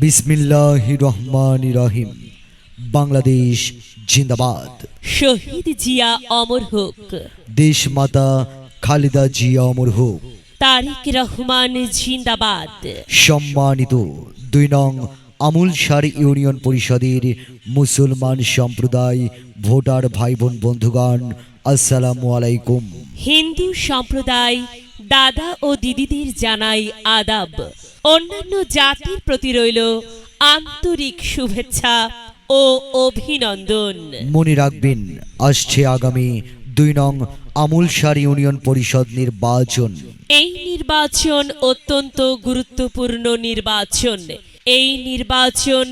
বিসমিল্লাহির রহমানির রহিম। বাংলাদেশ জিন্দাবাদ। শহীদ জিয়া অমর হোক। দেশ মাতা খালেদা জিয়া অমর হোক। তারেক রহমান জিন্দাবাদ। সম্মানিত ২ নং আমুলসার ইউনিয়ন পরিষদের মুসলমান সম্প্রদায় ভোটার ভাই বোন বন্ধুগণ, আসসালামু আলাইকুম। হিন্দু সম্প্রদায় দাদা ও দিদিদের জানাই আদাব। অন্যান্য জাতির প্রতি রইল আন্তরিক শুভেচ্ছা ও অভিনন্দন। মনে রাখবেন, আসছে আগামী ২ নং আমুলসার ইউনিয়ন পরিষদ নির্বাচন। এই নির্বাচন অত্যন্ত গুরুত্বপূর্ণ নির্বাচন। এই নির্বাচন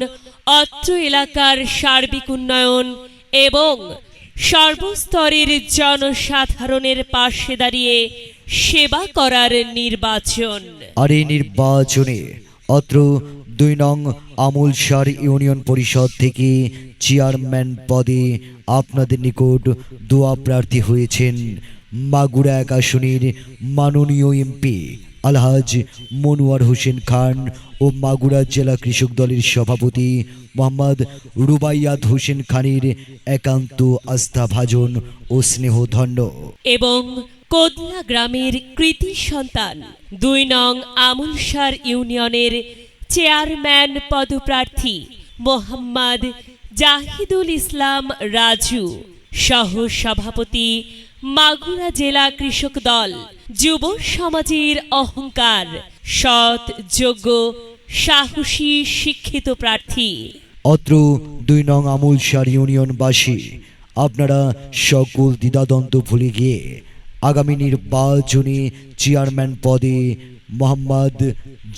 অত্র এলাকার সার্বিক উন্নয়ন এবং সর্বস্তরের জনসাধারণের পাশে দাঁড়িয়ে সেবা করার নির্বাচন। আর এই নির্বাচনে অত্র ২ নং আমুলসার ইউনিয়ন পরিষদ থেকে চেয়ারম্যান পদে আপনাদের নিকট দোয়া প্রার্থী হয়েছেন মাগুরা ১ আসনের মাননীয় এমপি আলহাজ মনোয়ার হোসেন খান ও মাগুরা জেলা কৃষক দলের সভাপতি মোহাম্মদ রুবাইয়াত হোসেন খানের একান্ত আস্থাভাজন ও স্নেহধন্য। এবং কোদলা গ্রামের কৃতি সন্তান ২ নং আমুলসার ইউনিয়নের চেয়ারম্যান পদপ্রার্থী মোহাম্মদ জাহিদুল ইসলাম রাজু, সহ সভাপতি মাগুরা জেলা কৃষক দল, যুব সমাজের অহংকার, সৎ, যোগ্য, সাহসী, শিক্ষিত প্রার্থী। অত্র ২ নং আমুলসার ইউনিয়নবাসী, আপনারা সকল দ্বিধাদ্বন্দ্ব ভুলে গিয়ে আগামী নির্বাচনে চেয়ারম্যান পদে মোহাম্মদ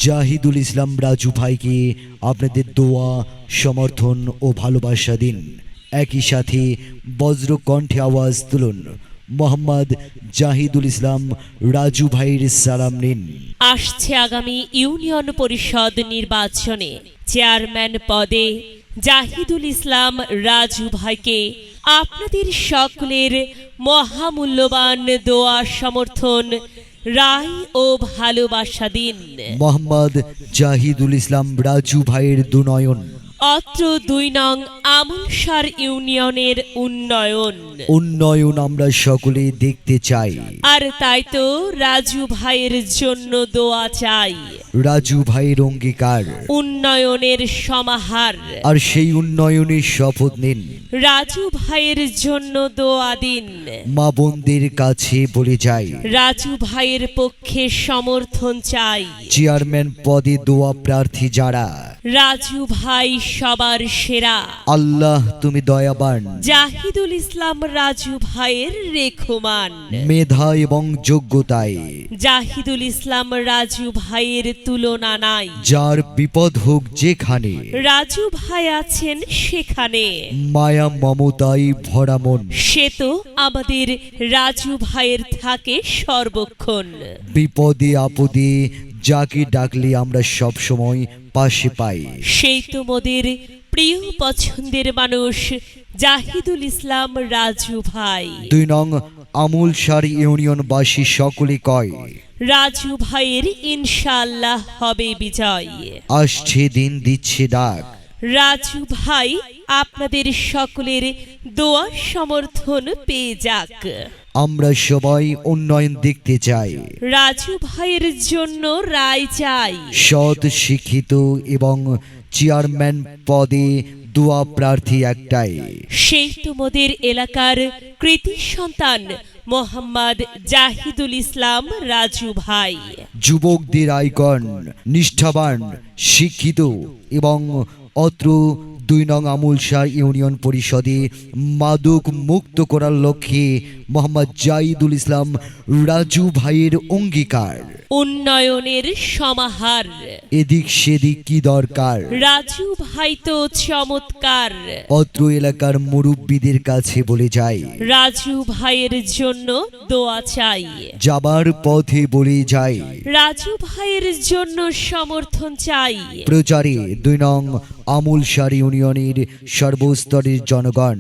জাহিদুল ইসলাম রাজু ভাইকে আপনাদের দোয়া, সমর্থন ও ভালোবাসা দিন। একই সাথে বজ্রকণ্ঠে আওয়াজ তুলুন, মোহাম্মদ জাহিদুল ইসলাম রাজু ভাইয়ের সালাম নিন। আসছে আগামী ইউনিয়ন পরিষদ নির্বাচনে চেয়ারম্যান পদে জাহিদুল ইসলাম রাজু ভাইকে আপনাদের সকলের মহামূল্যবান দোয়া, সমর্থন, রায় ও ভালোবাসা দিন। মোহাম্মদ জাহিদুল ইসলাম রাজু ভাইয়ের দুনয়ন। অত্র ২ নং আমুলসার ইউনিয়নের উন্নয়ন আমরা সকলে দেখতে চাই। আর তাই তো রাজু ভাইয়ের জন্য দোয়া চাই। রাজু ভাইয়ের অঙ্গীকার উন্নয়নের সমাহার। আর সেই উন্নয়নের শপথ নিন। রাজু ভাইয়ের জন্য দোয়া দিন। মা বোনদের কাছে বলে যাই, রাজু ভাইয়ের পক্ষে সমর্থন চাই। চেয়ারম্যান পদে দোয়া প্রার্থী যারা, রাজু ভাই সবার সেরা। আল্লাহ তুমি দয়াবান। জাহিদুল ইসলাম রাজু ভাইয়ের রেখমান। মেধা এবং যোগ্যতায় জাহিদুল ইসলাম রাজু ভাইয়ের তুলনা নাই। যার বিপদ হোক যেখানে, রাজু ভাই আছেন সেখানে। মায়া মমতায় ভরা মন, সে তো আমাদের রাজু ভাইয়ের থাকে সর্বক্ষণ। বিপদে আপদে যাকে ডাকলে আমরা সব সময় পাশে পাই। সেই তো মোদের প্রিয় পছন্দের মানুষ জাহিদুল ইসলাম রাজু ভাই। ২ নং আমুলসার ইউনিয়নবাসী সকলে কয়, রাজু ভাইয়ের ইনশাআল্লাহ হবে বিজয়। আসছে দিন দিচ্ছে ডাক। রাজু ভাই আপনাদের সকলের দোয়া, সমর্থন পেয়ে যাক। আমরা সবাই উন্নয়ন দেখতে চাই। রাজু ভাইয়ের জন্য রায় চাই। সৎ, শিক্ষিত এবং চেয়ারম্যান পদে দোয়া প্রার্থী একটাই, সেই তো মোদের এলাকার কৃতি সন্তান মোহাম্মদ জাহিদুল ইসলাম রাজু ভাই। যুবকদের আইকন, নিষ্ঠাবান, শিক্ষিত এবং অত্র ২ নং আমুলসার ইউনিয়ন পরিষদে মাদক মুক্ত করার লক্ষ্যে মোহাম্মদ জাহিদুল ইসলাম রাজু ভাইয়ের অঙ্গীকার। উন্নয়নের সমাহার। এদিক সেদিক কি দরকার, রাজু ভাই তো চমৎকার। অত্র এলাকার মুরব্বীদের কাছে বলে যাই, রাজু ভাইয়ের জন্য দোয়া চাই। যাবার পথে বলে যাই, রাজু ভাইয়ের জন্য সমর্থন চাই। প্রচারে ২ নং আমুলসার ইউনিয়নের সর্বস্তরের জনগণ।